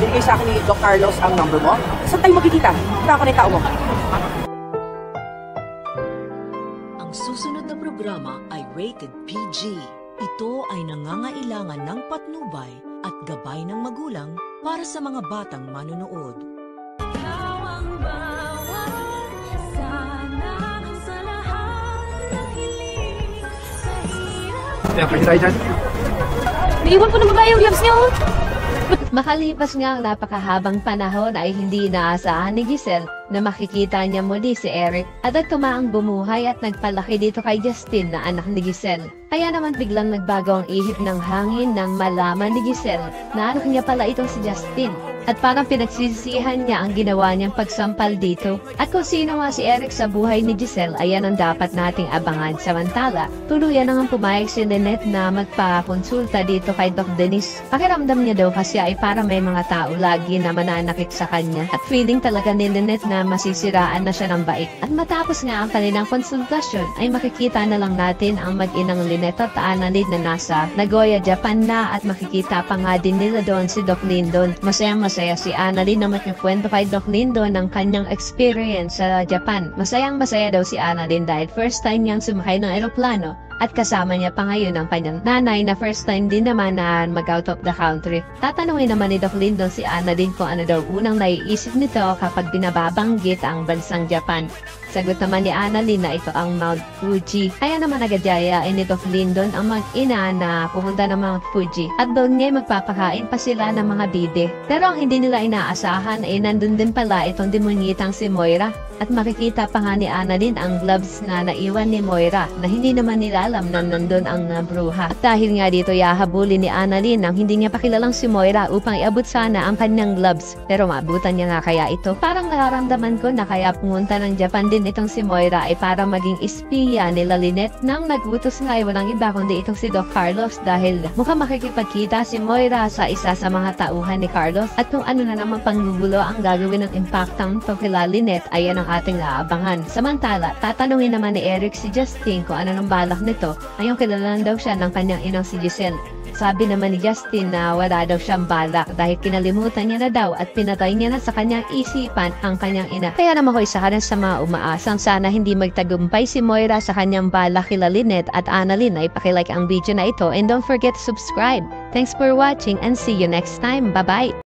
binigay sa akin ni Doc Carlos ang number mo. Saan tayo magkikita? Punta ka na yung tao mo. Ang susunod na programa ay rated PG. Ito ay nangangailangan ng patnubay at gabay ng magulang para sa mga batang manonood. Kaya pwede tayo dyan. Naiwan po ng babae yung gloves niyo. Makalipas nga ang napakahabang panahon ay hindi inaasahan ni Giselle na makikita niya muli si Eric at nagtumaang bumuhay at nagpalaki dito kay Justin na anak ni Giselle. Kaya naman biglang nagbago ang ihip ng hangin nang malaman ni Giselle na anak niya pala itong si Justin. At parang pinagsisisihan niya ang ginawa niyang pagsampal dito. At kung sino nga si Eric sa buhay ni Giselle, ayan ang dapat nating abangan. Samantala, tuluyan nang pumayag si Lynette na magpakonsulta dito kay Doc Denise. Pakiramdam niya daw kasi ay para may mga tao lagi na mananakit sa kanya. At feeling talaga ni Lynette na masisiraan na siya ng bait. At matapos nga ang kanilang konsultasyon, ay makikita na lang natin ang mag-inang Lynette at Annalyn na nasa Nagoya, Japan na at makikita pa nga din nila doon si Doc Lyndon. Masaya si Annalyn na magkikwento kay Doc Lyndon ng kanyang experience sa Japan. Masayang-masaya daw si Annalyn dahil first time niyang sumakay ng eroplano at kasama niya pa ngayon ang kanyang nanay na first time din naman na mag-out of the country. Tatanungin naman ni Doc Lyndon si Annalyn kung ano daw unang naiisip nito kapag binababanggit ang bansang Japan. Sagot naman ni Annalyn na ito ang Mount Fuji. Kaya naman nagajayain ni Doc Lyndon ang mag-ina na pumunta ng Mount Fuji at doon ngayon magpapakain pa sila ng mga bide. Pero ang hindi nila inaasahan ay nandun din pala itong demonyitang si Moira. At makikita pa nga ni Annalyn ang gloves na naiwan ni Moira na hindi naman nila alam na nandun ang bruha. At dahil nga dito yahabulin ni Annalyn ang hindi niya pakilalang si Moira upang iabot sana ang kanyang gloves. Pero maabutan niya nga kaya ito. Parang nararamdaman ko na kaya pumunta ng Japan din itong si Moira ay para maging espiya nila Lynette. Nang nagutos nga ay walang iba kundi itong si Doc Carlos dahil mukhang makikipagkita si Moira sa isa sa mga tauhan ni Carlos. At kung ano na naman panggugulo ang gagawin ng impactang to kila Lynette, ayan ang ating aabangan. Samantala, tatanungin naman ni Eric si Justin kung ano nang balak nito. Ayong kilalan daw siya ng kanyang inang si Giselle. Sabi naman ni Justin na wala daw siyang balak dahil kinalimutan niya na daw at pinatay niya na sa kanyang isipan ang kanyang ina. Kaya naman ko isa ka sa mga umaasang sana hindi magtagumpay si Moira sa kanyang balak kila Lynette at Annalyn ay pakilike ang video na ito and don't forget to subscribe. Thanks for watching and see you next time. Bye-bye!